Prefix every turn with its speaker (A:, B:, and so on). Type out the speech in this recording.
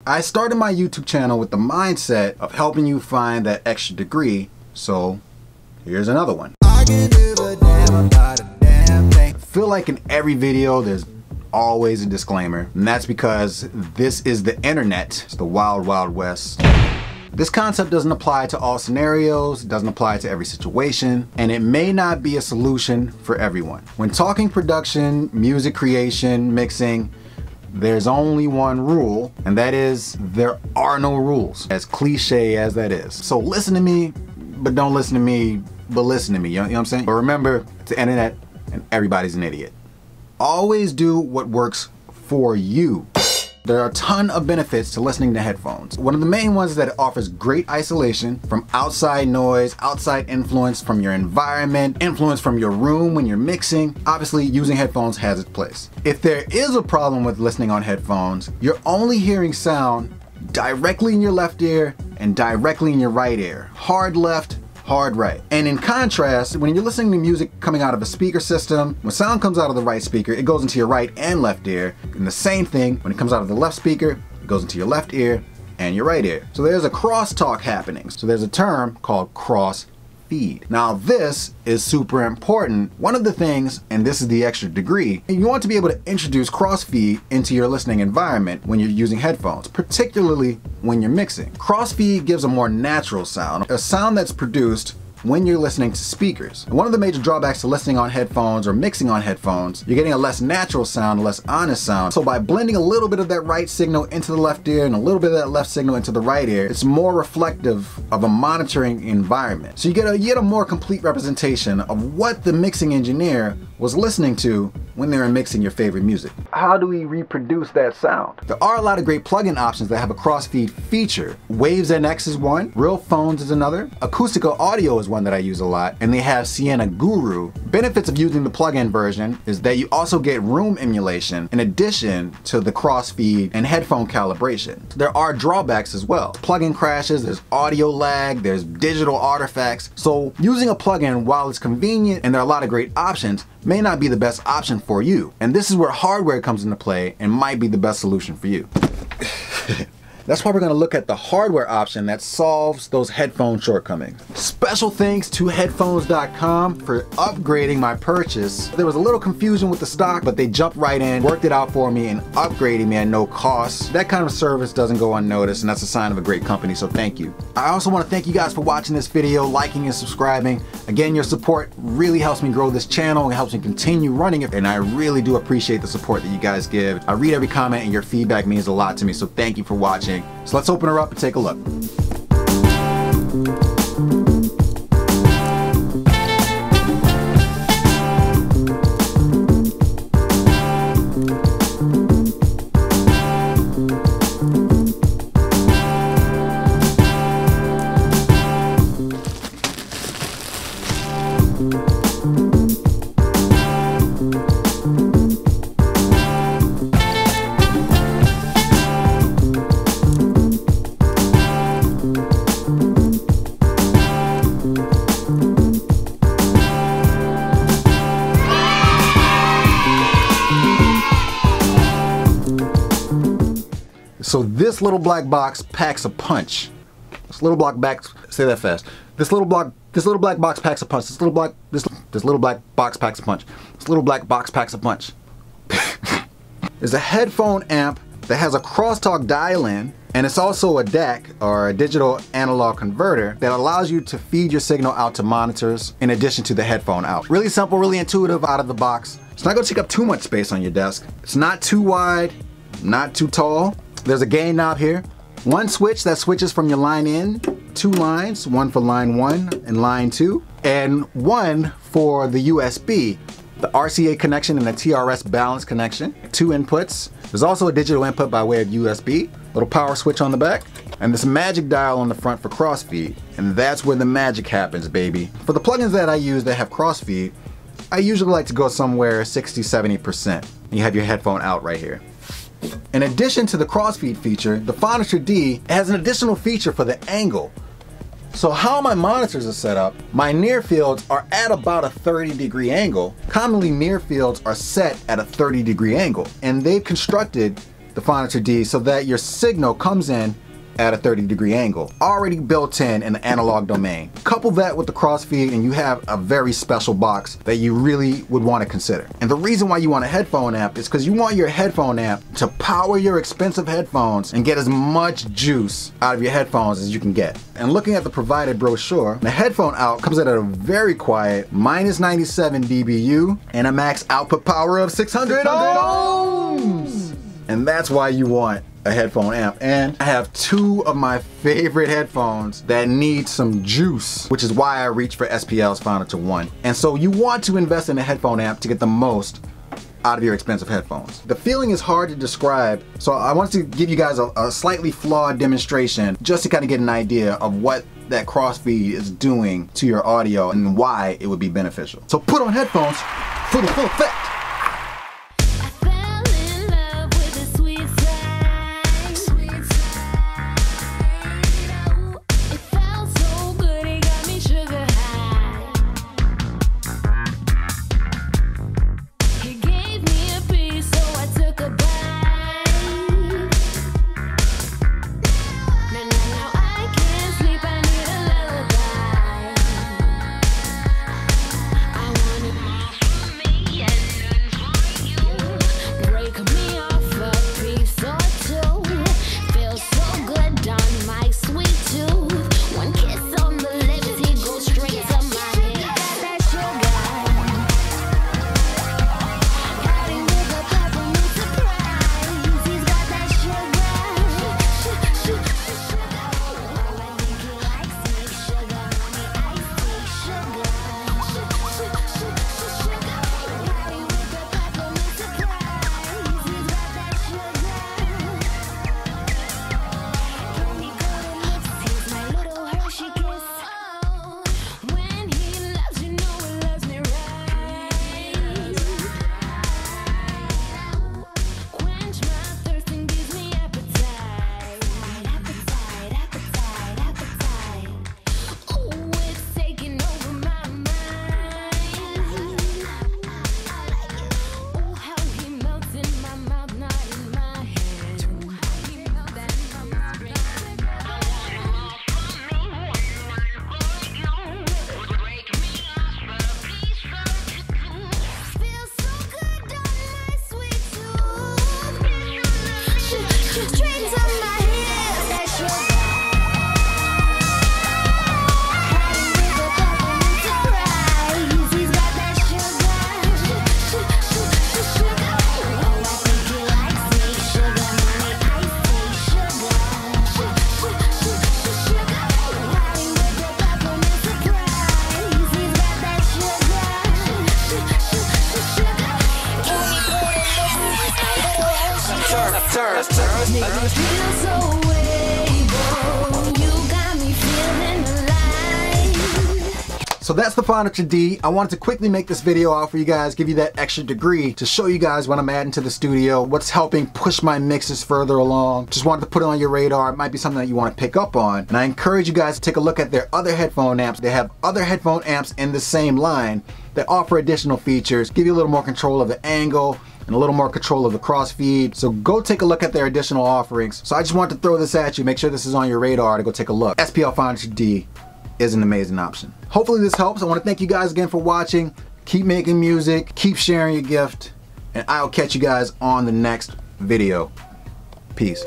A: I started my YouTube channel with the mindset of helping you find that extra degree, so here's another one. I can give a damn about a damn thing. I feel like in every video there's always a disclaimer, and that's because this is the internet. It's the wild, wild west. This concept doesn't apply to all scenarios, it doesn't apply to every situation, and it may not be a solution for everyone. When talking production, music creation, mixing, there's only one rule, and that is there are no rules, as cliche as that is. So listen to me, but don't listen to me, but listen to me, you know what I'm saying? But remember, it's the internet, and everybody's an idiot. Always do what works for you. There are a ton of benefits to listening to headphones. One of the main ones is that it offers great isolation from outside noise, outside influence from your environment, influence from your room when you're mixing. Obviously, using headphones has its place. If there is a problem with listening on headphones, you're only hearing sound directly in your left ear and directly in your right ear. Hard left, hard right. And in contrast, when you're listening to music coming out of a speaker system, when sound comes out of the right speaker, it goes into your right and left ear. And the same thing, when it comes out of the left speaker, it goes into your left ear and your right ear. So there's a crosstalk happening. So there's a term called crossfeed. Now this is super important. One of the things, and this is the extra degree, you want to be able to introduce crossfeed into your listening environment when you're using headphones, particularly when you're mixing. Crossfeed gives a more natural sound, a sound that's produced when you're listening to speakers. And one of the major drawbacks to listening on headphones or mixing on headphones, you're getting a less natural sound, a less honest sound. So by blending a little bit of that right signal into the left ear and a little bit of that left signal into the right ear, it's more reflective of a monitoring environment. So you get a more complete representation of what the mixing engineer was listening to when they were mixing your favorite music. How do we reproduce that sound? There are a lot of great plugin options that have a crossfeed feature. Waves NX is one, Real Phones is another, Acoustical Audio is one that I use a lot, and they have Sienna Guru. Benefits of using the plugin version is that you also get room emulation in addition to the crossfeed and headphone calibration. There are drawbacks as well. Plugin crashes, there's audio lag, there's digital artifacts. So using a plugin, while it's convenient and there are a lot of great options, may not be the best option for you. And this is where hardware comes into play and might be the best solution for you. That's why we're going to look at the hardware option that solves those headphone shortcomings. Special thanks to Heddphones.com for upgrading my purchase. There was a little confusion with the stock, but they jumped right in, worked it out for me, and upgraded me at no cost. That kind of service doesn't go unnoticed, and that's a sign of a great company, so thank you. I also want to thank you guys for watching this video, liking and subscribing. Again, your support really helps me grow this channel and helps me continue running it, and I really do appreciate the support that you guys give. I read every comment, and your feedback means a lot to me, so thank you for watching. So let's open her up and take a look. So this little black box packs a punch. This little black box, say that fast. This little black box packs a punch. This little black box packs a punch. This little black box packs a punch. There's a headphone amp that has a crosstalk dial-in, and it's also a DAC, or a digital analog converter, that allows you to feed your signal out to monitors in addition to the headphone out. Really simple, really intuitive out of the box. It's not gonna take up too much space on your desk. It's not too wide, not too tall. There's a gain knob here. One switch that switches from your line in, 2 lines, one for line 1 and line 2, and one for the USB, the RCA connection and the TRS balance connection. 2 inputs. There's also a digital input by way of USB, little power switch on the back, and this magic dial on the front for crossfeed. And that's where the magic happens, baby. For the plugins that I use that have crossfeed, I usually like to go somewhere 60–70%. You have your headphone out right here. In addition to the crossfeed feature, the Phonitor D has an additional feature for the angle. So how my monitors are set up, my near fields are at about a 30-degree angle. Commonly near fields are set at a 30-degree angle, and they've constructed the Phonitor D so that your signal comes in at a 30-degree angle, already built in the analog domain. Couple that with the Crossfeed and you have a very special box that you really would want to consider. And the reason why you want a headphone amp is because you want your headphone amp to power your expensive headphones and get as much juice out of your headphones as you can get. And looking at the provided brochure, the headphone out comes at a very quiet -97 dBu and a max output power of 600 ohms. And that's why you want a headphone amp. And I have two of my favorite headphones that need some juice, which is why I reached for SPL's Phonitor One. And so you want to invest in a headphone amp to get the most out of your expensive headphones. The feeling is hard to describe, so I want to give you guys a slightly flawed demonstration just to kind of get an idea of what that Crossfeed is doing to your audio and why it would be beneficial. So put on headphones for the full effect. So that's the Phonitor D. I wanted to quickly make this video out for you guys, give you that extra degree to show you guys what I'm adding to the studio, what's helping push my mixes further along. Just wanted to put it on your radar. It might be something that you want to pick up on. And I encourage you guys to take a look at their other headphone amps. They have other headphone amps in the same line that offer additional features, give you a little more control of the angle, and a little more control of the Crossfeed. So go take a look at their additional offerings. So I just want to throw this at you, make sure this is on your radar to go take a look. SPL Phonitor D is an amazing option. Hopefully this helps. I want to thank you guys again for watching. Keep making music, keep sharing your gift, and I'll catch you guys on the next video. Peace.